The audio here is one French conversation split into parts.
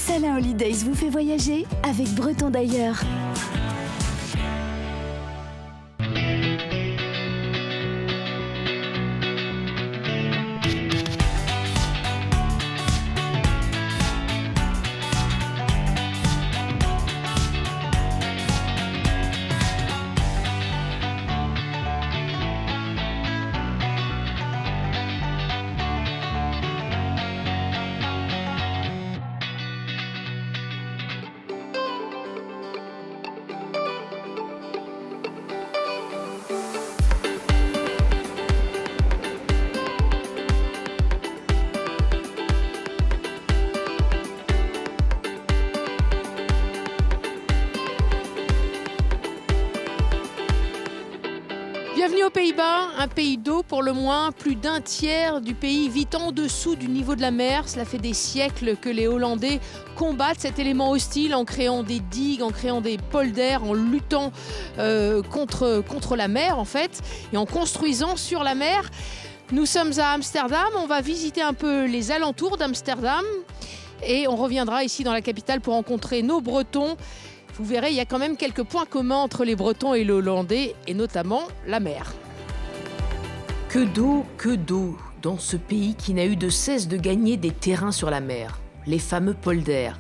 Sana Holidays vous fait voyager avec Breton d'ailleurs. Bienvenue aux Pays-Bas, un pays d'eau pour le moins. Plus d'un tiers du pays vit en dessous du niveau de la mer. Cela fait des siècles que les Hollandais combattent cet élément hostile en créant des digues, en créant des polders, en luttant contre la mer en fait, et en construisant sur la mer. Nous sommes à Amsterdam, on va visiter un peu les alentours d'Amsterdam et on reviendra ici dans la capitale pour rencontrer nos Bretons. Vous verrez, il y a quand même quelques points communs entre les Bretons et les Hollandais, et notamment la mer. Que d'eau dans ce pays qui n'a eu de cesse de gagner des terrains sur la mer, les fameux polders.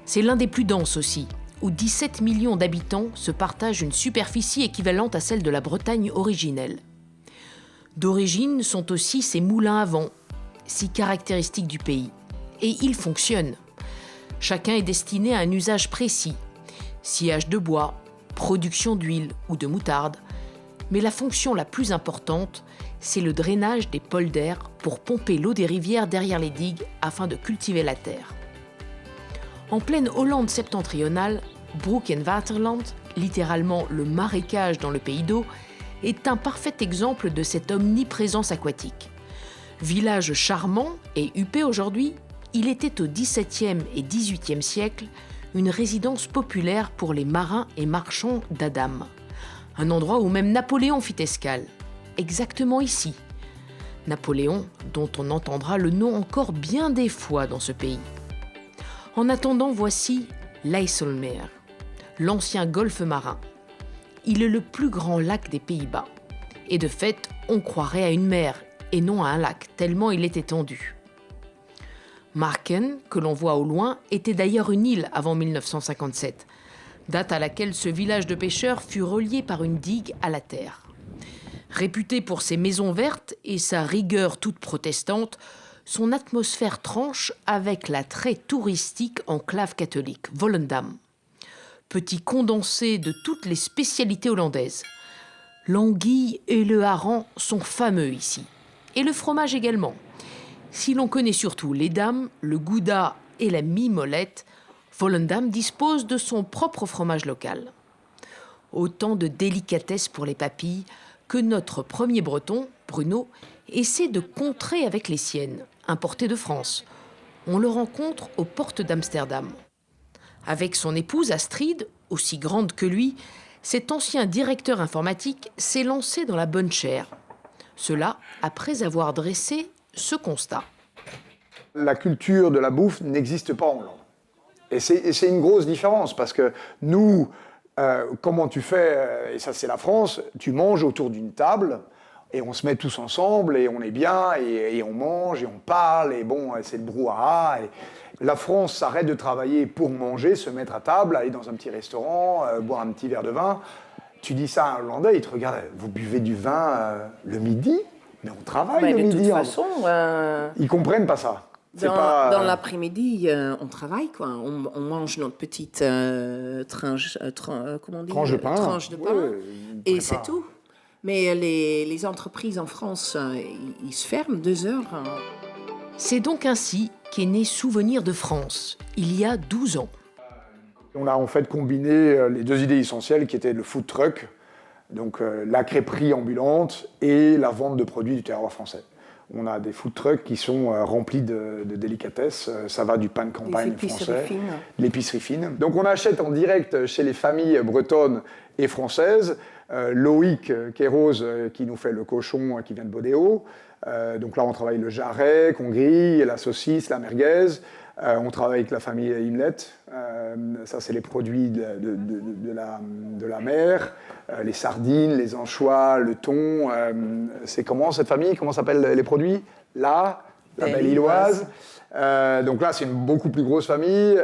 C'est l'un des plus denses aussi, où 17 millions d'habitants se partagent une superficie équivalente à celle de la Bretagne originelle. D'origine sont aussi ces moulins à vent, si caractéristiques du pays. Et ils fonctionnent. Chacun est destiné à un usage précis. Sciage de bois, production d'huile ou de moutarde, mais la fonction la plus importante, c'est le drainage des polders pour pomper l'eau des rivières derrière les digues afin de cultiver la terre. En pleine Hollande septentrionale, Broek en Waterland, littéralement le marécage dans le pays d'eau, est un parfait exemple de cette omniprésence aquatique. Village charmant et huppé aujourd'hui, il était au XVIIe et XVIIIe siècle une résidence populaire pour les marins et marchands d'Adam. Un endroit où même Napoléon fit escale. Exactement ici. Napoléon, dont on entendra le nom encore bien des fois dans ce pays. En attendant, voici l'IJsselmeer, l'ancien golfe marin. Il est le plus grand lac des Pays-Bas. Et de fait, on croirait à une mer et non à un lac, tellement il est étendu. Marken, que l'on voit au loin, était d'ailleurs une île avant 1957, date à laquelle ce village de pêcheurs fut relié par une digue à la terre. Réputé pour ses maisons vertes et sa rigueur toute protestante, son atmosphère tranche avec la très touristique enclave catholique, Volendam. Petit condensé de toutes les spécialités hollandaises. L'anguille et le hareng sont fameux ici, et le fromage également. Si l'on connaît surtout les dames, le gouda et la mie-molette, Volendam dispose de son propre fromage local. Autant de délicatesses pour les papilles que notre premier breton, Bruno, essaie de contrer avec les siennes, importées de France. On le rencontre aux portes d'Amsterdam. Avec son épouse Astrid, aussi grande que lui, cet ancien directeur informatique s'est lancé dans la bonne chère. Cela après avoir dressé ce constat. La culture de la bouffe n'existe pas en Hollande. Et c'est une grosse différence parce que nous, comment tu fais, et ça c'est la France, tu manges autour d'une table et on se met tous ensemble et on est bien et on mange et on parle et bon, c'est le brouhaha. Et la France s'arrête de travailler pour manger, se mettre à table, aller dans un petit restaurant, boire un petit verre de vin. Tu dis ça à un Hollandais, il te regarde, vous buvez du vin le midi ? Mais on travaille le midi. De toute façon... Ils comprennent pas ça. Dans l'après-midi, on travaille, quoi. On mange notre petite tranche de pain. Tranche de pain, et c'est tout. Mais les entreprises en France, ils se ferment 2 heures. C'est donc ainsi qu'est né Souvenir de France, il y a 12 ans. On a en fait combiné les 2 idées essentielles qui étaient le food truck, donc la crêperie ambulante et la vente de produits du terroir français. On a des food trucks qui sont remplis de délicatesses. Ça va du pain de campagne français, l'épicerie fine. Donc on achète en direct chez les familles bretonnes et françaises. Loïc Kéros qui nous fait le cochon qui vient de Bodéo. Donc là on travaille le jarret qu'on grille, la saucisse, la merguez. On travaille avec la famille Imlet. Ça, c'est les produits de la mer. Les sardines, les anchois, le thon. C'est comment cette famille? Comment s'appellent les produits? La Belle-Illoise. Donc là, c'est une beaucoup plus grosse famille.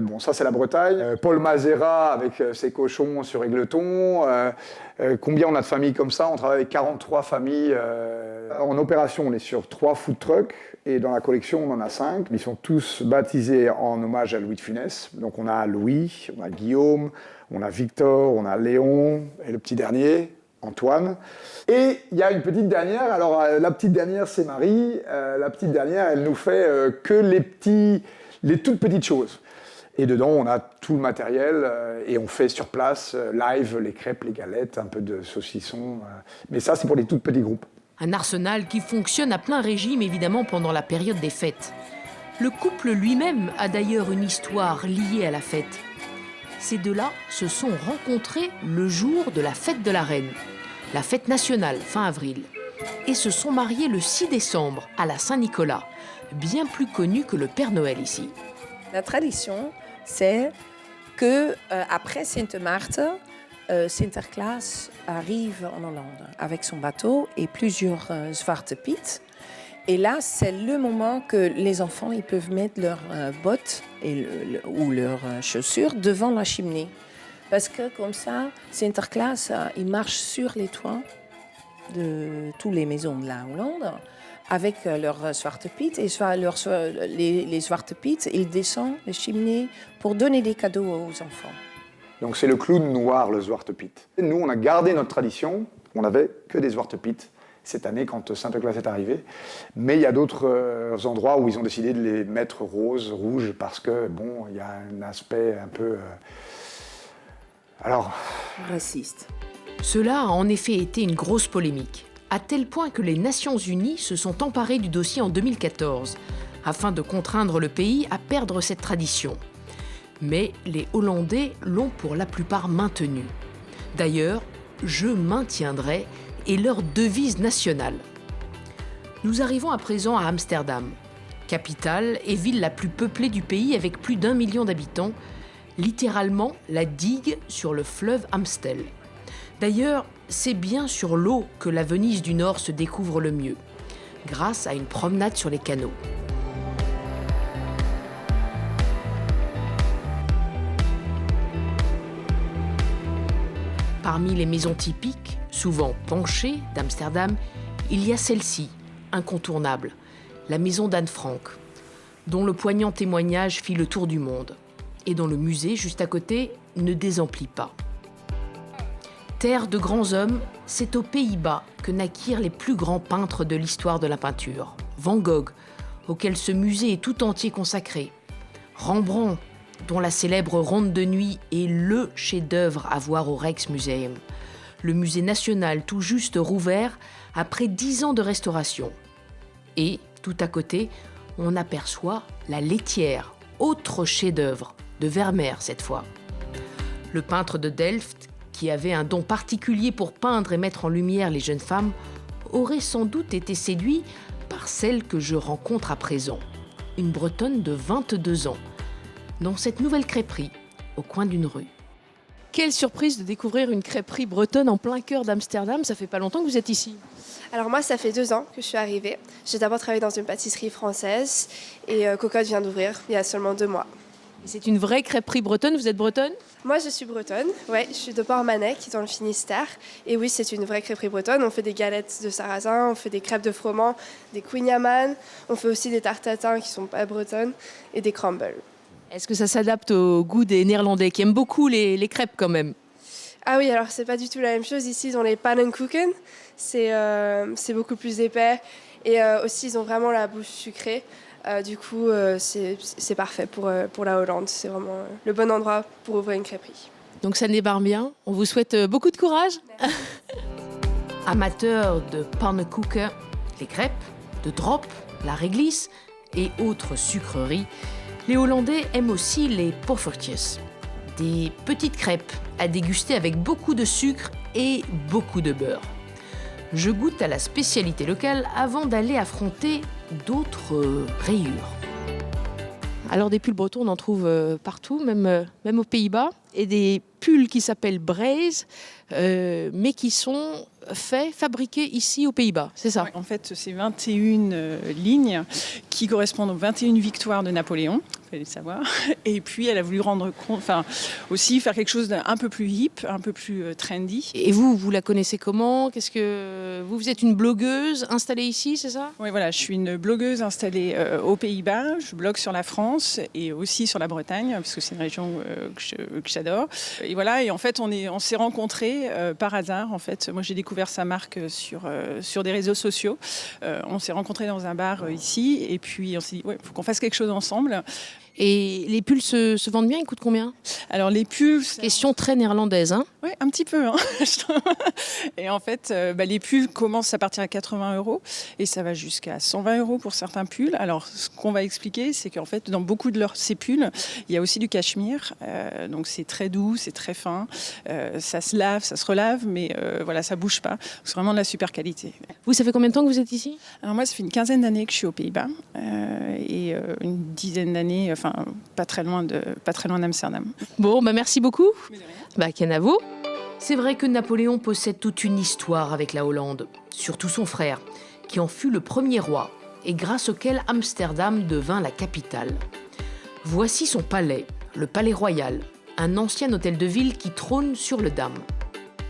Bon, ça, c'est la Bretagne. Paul Mazera avec ses cochons sur Égleton. Combien on a de familles comme ça? On travaille avec 43 familles. En opération, on est sur 3 food trucks. Et dans la collection, on en a 5. Ils sont tous baptisés en hommage à Louis de Funès. Donc on a Louis, on a Guillaume, on a Victor, on a Léon, et le petit dernier, Antoine. Et il y a une petite dernière. Alors la petite dernière, c'est Marie. La petite dernière, elle nous fait que les toutes petites choses. Et dedans, on a tout le matériel et on fait sur place, live, les crêpes, les galettes, un peu de saucisson. Mais ça, c'est pour les tout petits groupes. Un arsenal qui fonctionne à plein régime, évidemment, pendant la période des fêtes. Le couple lui-même a d'ailleurs une histoire liée à la fête. Ces deux-là se sont rencontrés le jour de la fête de la Reine, la fête nationale, fin avril, et se sont mariés le 6 décembre à la Saint-Nicolas, bien plus connu que le Père Noël ici. La tradition, c'est que après Sint-Maarten, Sinterklaas arrive en Hollande avec son bateau et plusieurs Zwarte Piet. Et là, c'est le moment que les enfants ils peuvent mettre leurs bottes ou leurs chaussures devant la cheminée. Parce que comme ça, Sinterklaas, il marche sur les toits de toutes les maisons de la Hollande avec leurs Zwarte Piet. Et les Zwarte Piet, ils descendent les cheminées pour donner des cadeaux aux enfants. Donc c'est le clown noir, le Zwarte Piet. Nous, on a gardé notre tradition. On n'avait que des Zwarte Piet cette année quand Sinterklaas est arrivé. Mais il y a d'autres endroits où ils ont décidé de les mettre roses, rouges, parce que, bon, il y a un aspect un peu... raciste. Cela a en effet été une grosse polémique, à tel point que les Nations Unies se sont emparées du dossier en 2014, afin de contraindre le pays à perdre cette tradition. Mais les Hollandais l'ont pour la plupart maintenue. D'ailleurs, « Je maintiendrai » est leur devise nationale. Nous arrivons à présent à Amsterdam, capitale et ville la plus peuplée du pays avec plus d'1 million d'habitants, littéralement la digue sur le fleuve Amstel. D'ailleurs, c'est bien sur l'eau que la Venise du Nord se découvre le mieux, grâce à une promenade sur les canaux. Parmi les maisons typiques, souvent penchées, d'Amsterdam, il y a celle-ci, incontournable, la maison d'Anne Frank, dont le poignant témoignage fit le tour du monde, et dont le musée, juste à côté, ne désemplit pas. Terre de grands hommes, c'est aux Pays-Bas que naquirent les plus grands peintres de l'histoire de la peinture. Van Gogh, auquel ce musée est tout entier consacré. Rembrandt, dont la célèbre Ronde de nuit est le chef-d'œuvre à voir au Rijksmuseum. Le musée national tout juste rouvert après 10 ans de restauration. Et, tout à côté, on aperçoit la laitière, autre chef-d'œuvre, de Vermeer cette fois. Le peintre de Delft, qui avait un don particulier pour peindre et mettre en lumière les jeunes femmes, aurait sans doute été séduit par celle que je rencontre à présent, une Bretonne de 22 ans, dans cette nouvelle crêperie, au coin d'une rue. Quelle surprise de découvrir une crêperie bretonne en plein cœur d'Amsterdam. Ça fait pas longtemps que vous êtes ici. Alors moi, ça fait 2 ans que je suis arrivée. J'ai d'abord travaillé dans une pâtisserie française et Cocotte vient d'ouvrir il y a seulement 2 mois. Et c'est une vraie crêperie bretonne, vous êtes bretonne? Moi, je suis bretonne, ouais, je suis de Port-Manec, dans le Finistère. Et oui, c'est une vraie crêperie bretonne. On fait des galettes de sarrasin, on fait des crêpes de froment, des kouign-amann, on fait aussi des tartes tatin qui sont pas bretonnes et des crumbles. Est-ce que ça s'adapte au goût des Néerlandais qui aiment beaucoup les crêpes quand même? Ah oui, alors c'est pas du tout la même chose. Ici, ils ont les pannenkoeken, c'est beaucoup plus épais. Et aussi, ils ont vraiment la bouche sucrée. Du coup, c'est parfait pour la Hollande. C'est vraiment le bon endroit pour ouvrir une crêperie. Donc ça débarque bien. On vous souhaite beaucoup de courage. Amateurs de pannenkoeken, les crêpes, de drop, la réglisse et autres sucreries, les Hollandais aiment aussi les poffertjes, des petites crêpes à déguster avec beaucoup de sucre et beaucoup de beurre. Je goûte à la spécialité locale avant d'aller affronter d'autres rayures. Alors des pulls bretons, on en trouve partout, même aux Pays-Bas. Et des pulls qui s'appellent braise, mais qui sont fabriqués ici aux Pays-Bas, c'est ça? En fait, c'est 21 lignes qui correspondent aux 21 victoires de Napoléon, il fallait le savoir. Et puis, elle a voulu rendre compte, aussi faire quelque chose d'un peu plus hip, un peu plus trendy. Et vous la connaissez comment? Vous êtes une blogueuse installée ici, c'est ça? Oui, voilà, je suis une blogueuse installée aux Pays-Bas. Je blogue sur la France et aussi sur la Bretagne, parce que c'est une région que j'adore. Et voilà, et en fait, on s'est rencontrés par hasard. En fait, moi, j'ai découvert sa marque sur des réseaux sociaux. On s'est rencontrés dans un bar ici, et puis on s'est dit, faut qu'on fasse quelque chose ensemble. Et les pulls se vendent bien, ils coûtent combien? Alors les pulls... Question très néerlandaise, hein? Oui, un petit peu. Hein. Et en fait, les pulls commencent à partir à 80 € et ça va jusqu'à 120 € pour certains pulls. Alors, ce qu'on va expliquer, c'est qu'en fait, dans beaucoup de ces pulls, il y a aussi du cachemire. Donc, c'est très doux, c'est très fin. Ça se lave, ça se relave, mais voilà, ça bouge pas. C'est vraiment de la super qualité. Vous, ça fait combien de temps que vous êtes ici? Alors moi, ça fait une quinzaine d'années que je suis aux Pays-Bas et une dizaine d'années, pas très loin d'Amsterdam. Bon, merci beaucoup. Kenavo. C'est vrai que Napoléon possède toute une histoire avec la Hollande, surtout son frère, qui en fut le premier roi et grâce auquel Amsterdam devint la capitale. Voici son palais, le Palais Royal, un ancien hôtel de ville qui trône sur le Dam.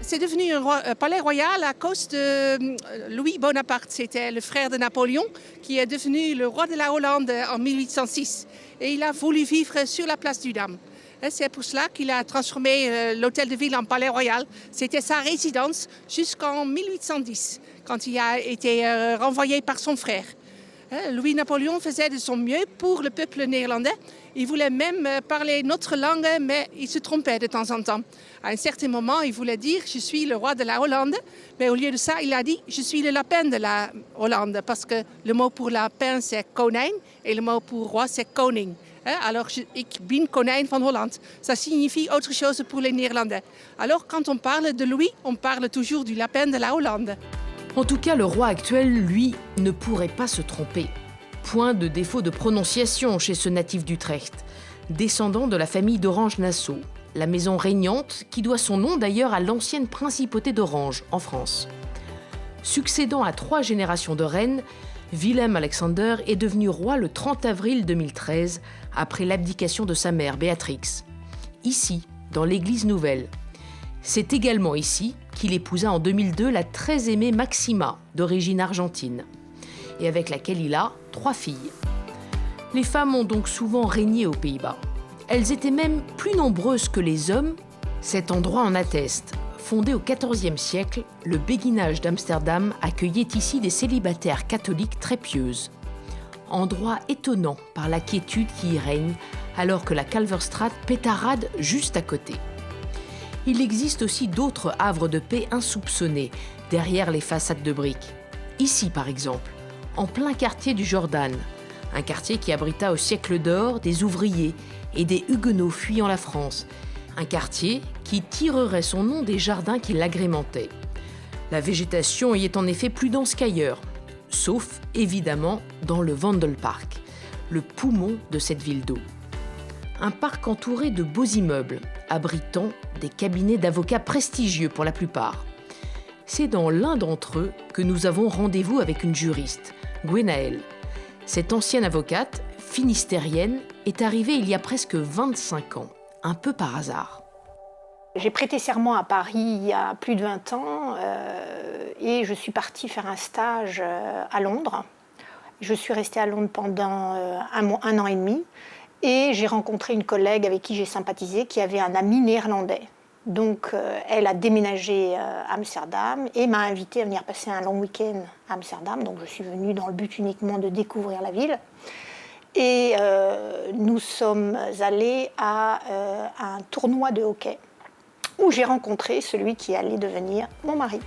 C'est devenu un palais royal à cause de Louis Bonaparte. C'était le frère de Napoléon qui est devenu le roi de la Hollande en 1806. Et il a voulu vivre sur la place du Dam. C'est pour cela qu'il a transformé l'hôtel de ville en palais royal. C'était sa résidence jusqu'en 1810, quand il a été renvoyé par son frère. Louis-Napoléon faisait de son mieux pour le peuple néerlandais. Il voulait même parler notre langue, mais il se trompait de temps en temps. À un certain moment, il voulait dire « je suis le roi de la Hollande », mais au lieu de ça, il a dit « je suis le lapin de la Hollande », parce que le mot pour lapin, c'est konijn, et le mot pour roi, c'est koning. Alors, ik ben konijn van Holland. Ça signifie autre chose pour les Néerlandais. Alors, quand on parle de Louis, on parle toujours du lapin de la Hollande. En tout cas, le roi actuel, lui, ne pourrait pas se tromper. Point de défaut de prononciation chez ce natif d'Utrecht, descendant de la famille d'Orange-Nassau, la maison régnante qui doit son nom d'ailleurs à l'ancienne principauté d'Orange, en France. Succédant à 3 générations de reines, Willem Alexander est devenu roi le 30 avril 2013, après l'abdication de sa mère, Béatrix. Ici, dans l'église nouvelle. C'est également ici qu'il épousa en 2002 la très aimée Maxima, d'origine argentine, et avec laquelle il a 3 filles. Les femmes ont donc souvent régné aux Pays-Bas. Elles étaient même plus nombreuses que les hommes. Cet endroit en atteste. Fondé au XIVe siècle, le béguinage d'Amsterdam accueillait ici des célibataires catholiques très pieuses. Endroit étonnant par la quiétude qui y règne, alors que la Kalverstraat pétarade juste à côté. Il existe aussi d'autres havres de paix insoupçonnés, derrière les façades de briques. Ici, par exemple, en plein quartier du Jordan, un quartier qui abrita au siècle d'or des ouvriers et des huguenots fuyant la France, un quartier qui tirerait son nom des jardins qui l'agrémentaient. La végétation y est en effet plus dense qu'ailleurs, sauf évidemment dans le Vondelpark, le poumon de cette ville d'eau. Un parc entouré de beaux immeubles, abritant des cabinets d'avocats prestigieux pour la plupart. C'est dans l'un d'entre eux que nous avons rendez-vous avec une juriste, Gwenaëlle. Cette ancienne avocate, finistérienne, est arrivée il y a presque 25 ans, un peu par hasard. J'ai prêté serment à Paris il y a plus de 20 ans et je suis partie faire un stage à Londres. Je suis restée à Londres pendant un an et demi et j'ai rencontré une collègue avec qui j'ai sympathisé qui avait un ami néerlandais. Donc elle a déménagé à Amsterdam et m'a invitée à venir passer un long week-end à Amsterdam. Donc je suis venue dans le but uniquement de découvrir la ville. Et nous sommes allés à un tournoi de hockey où j'ai rencontré celui qui allait devenir mon mari.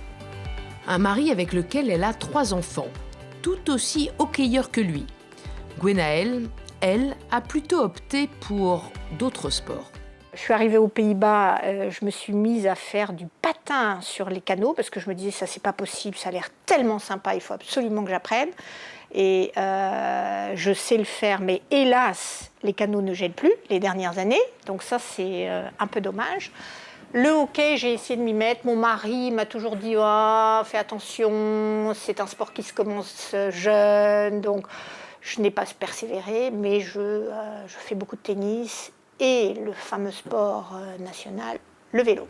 Un mari avec lequel elle a 3 enfants, tout aussi hockeyeurs que lui. Gwenaëlle, elle, a plutôt opté pour d'autres sports. Je suis arrivée aux Pays-Bas, je me suis mise à faire du patin sur les canaux parce que je me disais ça c'est pas possible, ça a l'air tellement sympa, il faut absolument que j'apprenne. Et je sais le faire, mais hélas, les canaux ne gèlent plus les dernières années. Donc ça, c'est un peu dommage. Le hockey, j'ai essayé de m'y mettre. Mon mari m'a toujours dit oh, fais attention, c'est un sport qui se commence jeune. Donc je n'ai pas persévéré, mais je fais beaucoup de tennis et le fameux sport national, le vélo.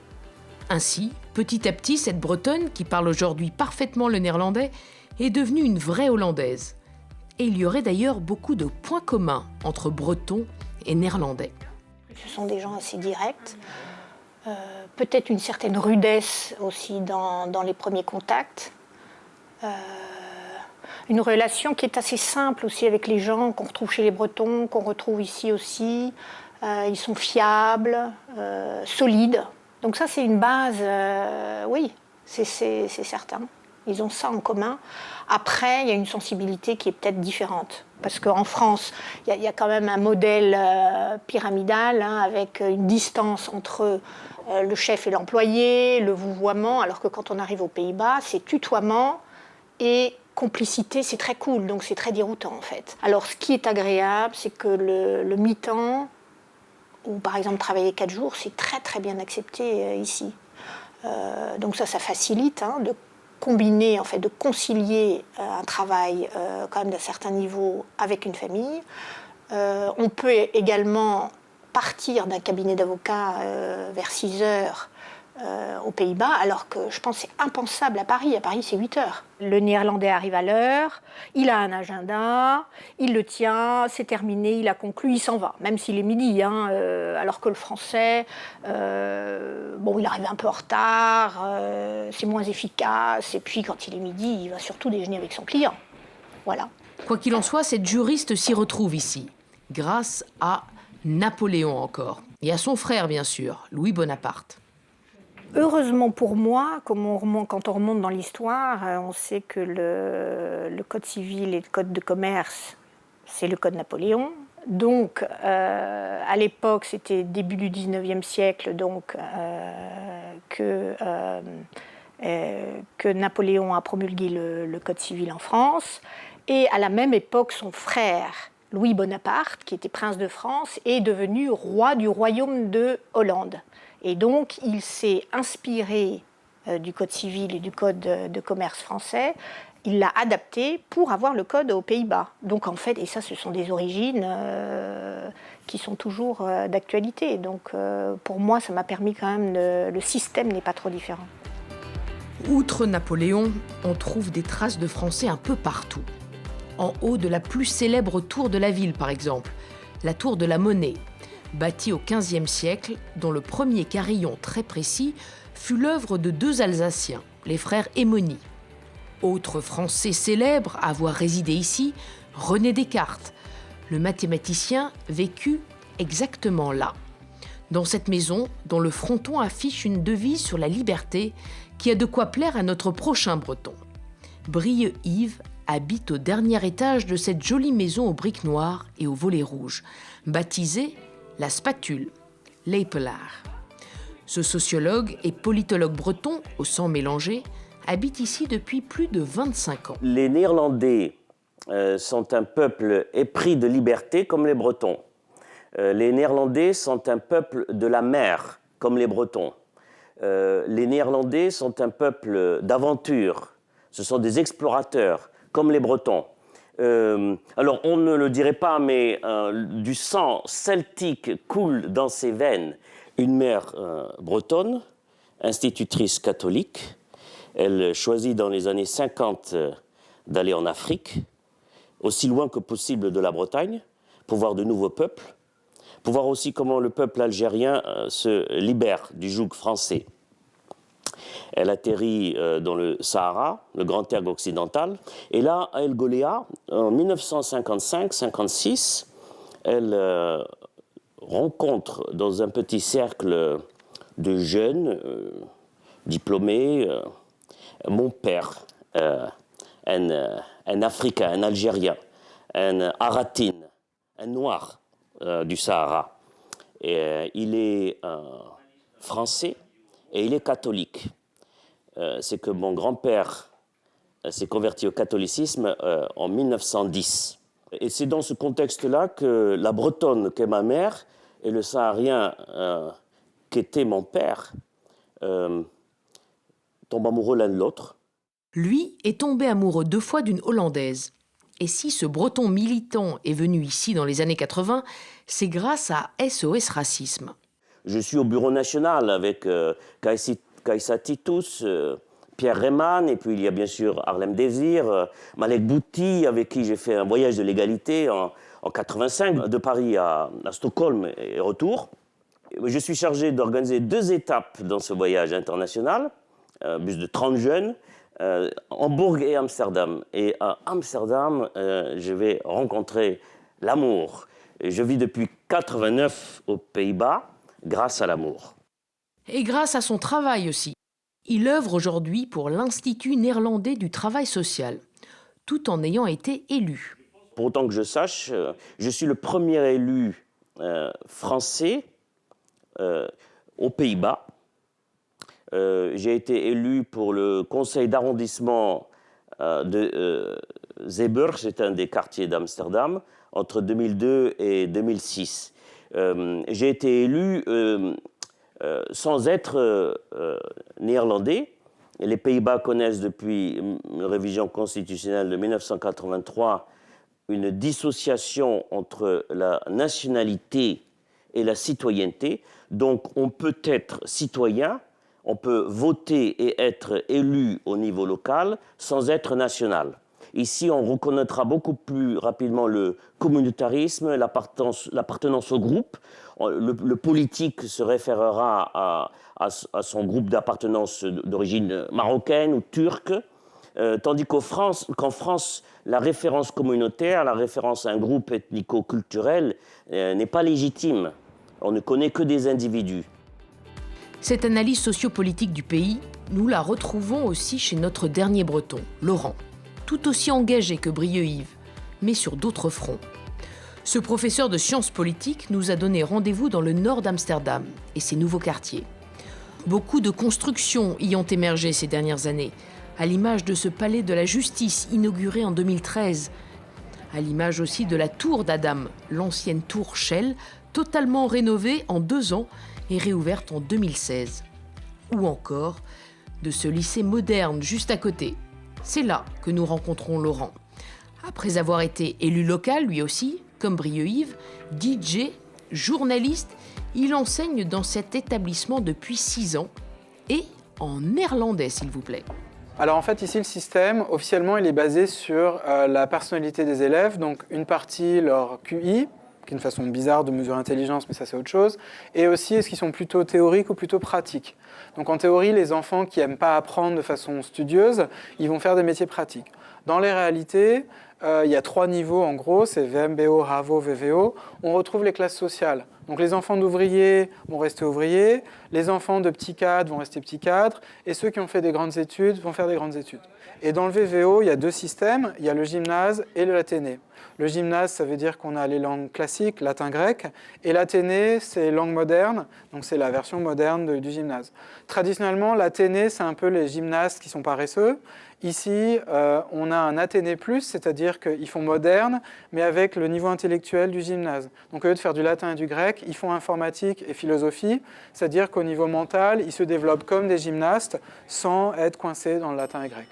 Ainsi, petit à petit, cette Bretonne, qui parle aujourd'hui parfaitement le néerlandais, est devenue une vraie Hollandaise. Et il y aurait d'ailleurs beaucoup de points communs entre Bretons et Néerlandais. Ce sont des gens assez directs, peut-être une certaine rudesse aussi dans les premiers contacts. Une relation qui est assez simple aussi avec les gens, qu'on retrouve chez les Bretons, qu'on retrouve ici aussi. Ils sont fiables, solides. Donc ça, c'est une base, oui, c'est certain. Ils ont ça en commun. Après, il y a une sensibilité qui est peut-être différente. Parce qu'en France, il y a quand même un modèle pyramidal, hein, avec une distance entre le chef et l'employé, le vouvoiement, alors que quand on arrive aux Pays-Bas, c'est tutoiement et complicité, c'est très cool, donc c'est très déroutant en fait. Alors ce qui est agréable, c'est que le mi-temps, ou par exemple travailler 4 jours, c'est très très bien accepté ici. Donc ça facilite de combiner, en fait, de concilier un travail quand même d'un certain niveau avec une famille. On peut également partir d'un cabinet d'avocat vers 6 heures aux Pays-Bas, alors que je pense que c'est impensable à Paris. À Paris, c'est 8 heures. Le néerlandais arrive à l'heure, il a un agenda, il le tient, c'est terminé, il a conclu, il s'en va, même s'il est midi, alors que le français, il arrive un peu en retard, c'est moins efficace, et puis quand il est midi, il va surtout déjeuner avec son client. Voilà. Quoi qu'il en soit, cette juriste s'y retrouve ici, grâce à Napoléon encore, et à son frère bien sûr, Louis Bonaparte. Heureusement pour moi, quand on remonte dans l'histoire, on sait que le code civil et le code de commerce, c'est le code Napoléon. Donc, à l'époque, c'était début du 19e siècle, donc, que Napoléon a promulgué le code civil en France. Et à la même époque, son frère, Louis Bonaparte, qui était prince de France, est devenu roi du royaume de Hollande. Et donc, il s'est inspiré du code civil et du code de commerce français. Il l'a adapté pour avoir le code aux Pays-Bas. Donc, en fait, et ça, ce sont des origines qui sont toujours d'actualité. Donc, pour moi, ça m'a permis quand même le système n'est pas trop différent. Outre Napoléon, on trouve des traces de Français un peu partout. En haut de la plus célèbre tour de la ville, par exemple, la tour de la Monnaie, bâtie au XVe siècle, dont le premier carillon très précis fut l'œuvre de 2 Alsaciens, les frères Émony. Autre Français célèbre à avoir résidé ici, René Descartes. Le mathématicien vécut exactement là, dans cette maison dont le fronton affiche une devise sur la liberté qui a de quoi plaire à notre prochain Breton. Brieux-Yves habite au dernier étage de cette jolie maison aux briques noires et aux volets rouges, baptisée la Spatule, l'Epelaar. Ce sociologue et politologue breton, au sang mélangé, habite ici depuis plus de 25 ans. Les Néerlandais sont un peuple épris de liberté comme les Bretons. Les Néerlandais sont un peuple de la mer comme les Bretons. Les Néerlandais sont un peuple d'aventure. Ce sont des explorateurs comme les Bretons. Alors, on ne le dirait pas, mais du sang celtique coule dans ses veines. Une mère bretonne, institutrice catholique. Elle choisit dans les années 50 d'aller en Afrique, aussi loin que possible de la Bretagne, pour voir de nouveaux peuples, pour voir aussi comment le peuple algérien se libère du joug français. Elle atterrit dans le Sahara, le Grand Erg occidental. Et là, à El Goléa, en 1955-56, elle rencontre dans un petit cercle de jeunes diplômés mon père, un Africain, un Algérien, un Aratine, un noir du Sahara. Et, il est français et il est catholique. C'est que mon grand-père s'est converti au catholicisme en 1910. Et c'est dans ce contexte-là que la Bretonne, qu'est ma mère, et le Saharien, qu'était mon père, tombent amoureux l'un de l'autre. Lui est tombé amoureux 2 fois d'une Hollandaise. Et si ce Breton militant est venu ici dans les années 80, c'est grâce à SOS Racisme. Je suis au Bureau national avec Kaïssa Titus, Pierre Rehman, et puis il y a bien sûr Harlem Désir, Malek Bouti, avec qui j'ai fait un voyage de l'égalité en 85, de Paris à Stockholm et retour. Je suis chargé d'organiser 2 étapes dans ce voyage international, un bus de 30 jeunes, Hambourg et Amsterdam. Et à Amsterdam, je vais rencontrer l'amour. Je vis depuis 89 aux Pays-Bas grâce à l'amour. Et grâce à son travail aussi. Il œuvre aujourd'hui pour l'Institut néerlandais du travail social, tout en ayant été élu. Pour autant que je sache, je suis le premier élu français aux Pays-Bas. J'ai été élu pour le conseil d'arrondissement de Zeeburg, c'est un des quartiers d'Amsterdam, entre 2002 et 2006. J'ai été élu sans être néerlandais. Les Pays-Bas connaissent depuis une révision constitutionnelle de 1983 une dissociation entre la nationalité et la citoyenneté. Donc on peut être citoyen, on peut voter et être élu au niveau local sans être national. Ici, on reconnaîtra beaucoup plus rapidement le communautarisme, l'appartenance au groupe. Le politique se référera à son groupe d'appartenance d'origine marocaine ou turque, tandis qu'en France, la référence communautaire, la référence à un groupe ethnico-culturel n'est pas légitime. On ne connaît que des individus. Cette analyse sociopolitique du pays, nous la retrouvons aussi chez notre dernier Breton, Laurent. Tout aussi engagé que Brieux-Yves, mais sur d'autres fronts. Ce professeur de sciences politiques nous a donné rendez-vous dans le nord d'Amsterdam et ses nouveaux quartiers. Beaucoup de constructions y ont émergé ces dernières années, à l'image de ce palais de la justice inauguré en 2013, à l'image aussi de la tour d'Adam, l'ancienne tour Shell, totalement rénovée en 2 ans et réouverte en 2016. Ou encore de ce lycée moderne juste à côté. C'est là que nous rencontrons Laurent. Après avoir été élu local, lui aussi, comme Brieux-Yves, DJ, journaliste, il enseigne dans cet établissement depuis 6 ans et en néerlandais, s'il vous plaît. Alors en fait, ici, le système, officiellement, il est basé sur la personnalité des élèves, donc une partie leur QI, qui est une façon bizarre de mesurer l'intelligence, mais ça c'est autre chose, et aussi est-ce qu'ils sont plutôt théoriques ou plutôt pratiques. Donc en théorie, les enfants qui n'aiment pas apprendre de façon studieuse, ils vont faire des métiers pratiques. Dans les réalités, il y a 3 niveaux en gros, c'est VMBO, RAVO, VVO. On retrouve les classes sociales. Donc les enfants d'ouvriers vont rester ouvriers, les enfants de petits cadres vont rester petits cadres, et ceux qui ont fait des grandes études vont faire des grandes études. Et dans le VVO, il y a 2 systèmes, il y a le gymnase et le l'Athénée. Le gymnase, ça veut dire qu'on a les langues classiques, latin, grec, et l'Athénée, c'est langue moderne, donc c'est la version moderne du gymnase. Traditionnellement, l'Athénée, c'est un peu les gymnastes qui sont paresseux. Ici, on a un Athénée+, c'est-à-dire qu'ils font moderne, mais avec le niveau intellectuel du gymnase. Donc au lieu de faire du latin et du grec, ils font informatique et philosophie, c'est-à-dire qu'au niveau mental, ils se développent comme des gymnastes sans être coincés dans le latin et grec.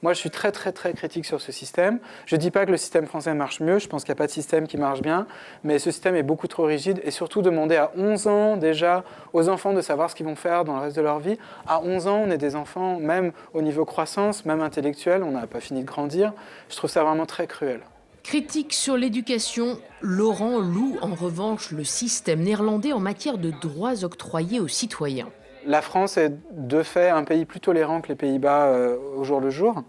Moi, je suis très critique sur ce système. Je ne dis pas que le système français marche mieux, je pense qu'il n'y a pas de système qui marche bien, mais ce système est beaucoup trop rigide et surtout demander à 11 ans déjà aux enfants de savoir ce qu'ils vont faire dans le reste de leur vie. À 11 ans, on est des enfants, même au niveau croissance, même intellectuel, on n'a pas fini de grandir. Je trouve ça vraiment très cruel. Critique sur l'éducation, Laurent loue en revanche le système néerlandais en matière de droits octroyés aux citoyens. La France est de fait un pays plus tolérant que les Pays-Bas au jour le jour.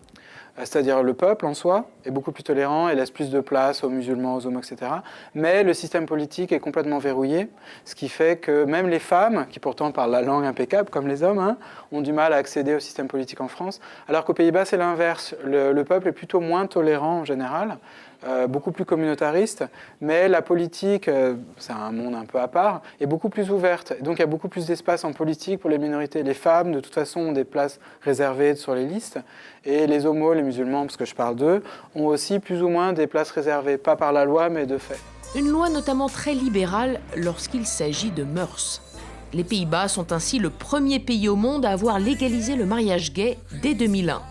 C'est-à-dire le peuple en soi est beaucoup plus tolérant et laisse plus de place aux musulmans, aux homos, etc. Mais le système politique est complètement verrouillé, ce qui fait que même les femmes, qui pourtant parlent la langue impeccable comme les hommes, ont du mal à accéder au système politique en France, alors qu'aux Pays-Bas c'est l'inverse. Le peuple est plutôt moins tolérant en général. beaucoup plus communautariste, mais la politique, c'est un monde un peu à part, est beaucoup plus ouverte. Donc il y a beaucoup plus d'espace en politique pour les minorités. Les femmes, de toute façon, ont des places réservées sur les listes, et les homos, les musulmans, parce que je parle d'eux, ont aussi plus ou moins des places réservées, pas par la loi, mais de fait. Une loi notamment très libérale lorsqu'il s'agit de mœurs. Les Pays-Bas sont ainsi le premier pays au monde à avoir légalisé le mariage gay dès 2001.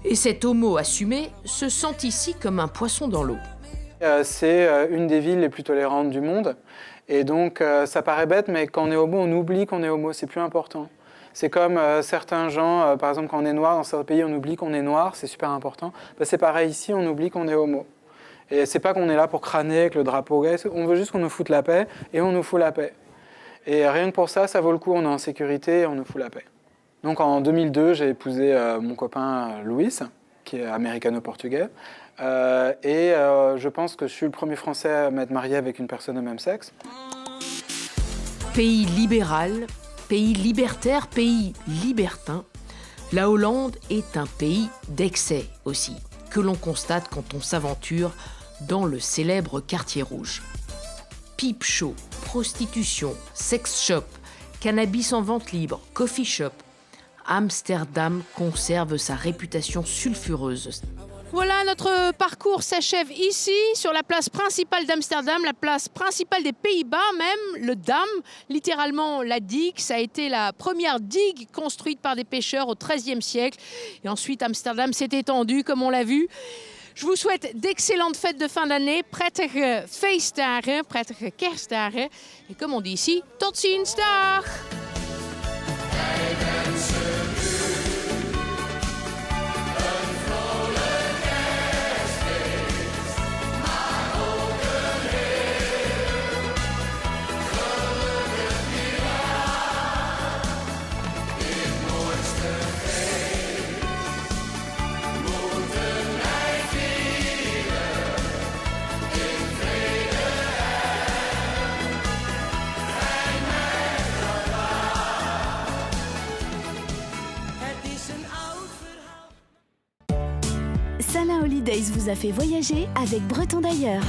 Et cet homo assumé se sent ici comme un poisson dans l'eau. C'est une des villes les plus tolérantes du monde. Et donc, ça paraît bête, mais quand on est homo, on oublie qu'on est homo. C'est plus important. C'est comme certains gens, par exemple, quand on est noir, dans certains pays, on oublie qu'on est noir. C'est super important. Ben, c'est pareil ici, on oublie qu'on est homo. Et c'est pas qu'on est là pour crâner avec le drapeau gay. On veut juste qu'on nous foute la paix, et on nous fout la paix. Et rien que pour ça, ça vaut le coup. On est en sécurité et on nous fout la paix. Donc en 2002, j'ai épousé mon copain Louis, qui est américano-portugais. Et je pense que je suis le premier Français à m'être marié avec une personne de même sexe. Pays libéral, pays libertaire, pays libertin, la Hollande est un pays d'excès aussi, que l'on constate quand on s'aventure dans le célèbre quartier rouge. Pipe show, prostitution, sex shop, cannabis en vente libre, coffee shop. Amsterdam conserve sa réputation sulfureuse. Voilà, notre parcours s'achève ici, sur la place principale d'Amsterdam, la place principale des Pays-Bas même, le Dam, littéralement la digue. Ça a été la première digue construite par des pêcheurs au XIIIe siècle. Et ensuite, Amsterdam s'est étendu, comme on l'a vu. Je vous souhaite d'excellentes fêtes de fin d'année, prettige feestdagen, prettige kerstdagen. Et comme on dit ici, tot ziens, dag! Salin Holidays vous a fait voyager avec Breton d'ailleurs.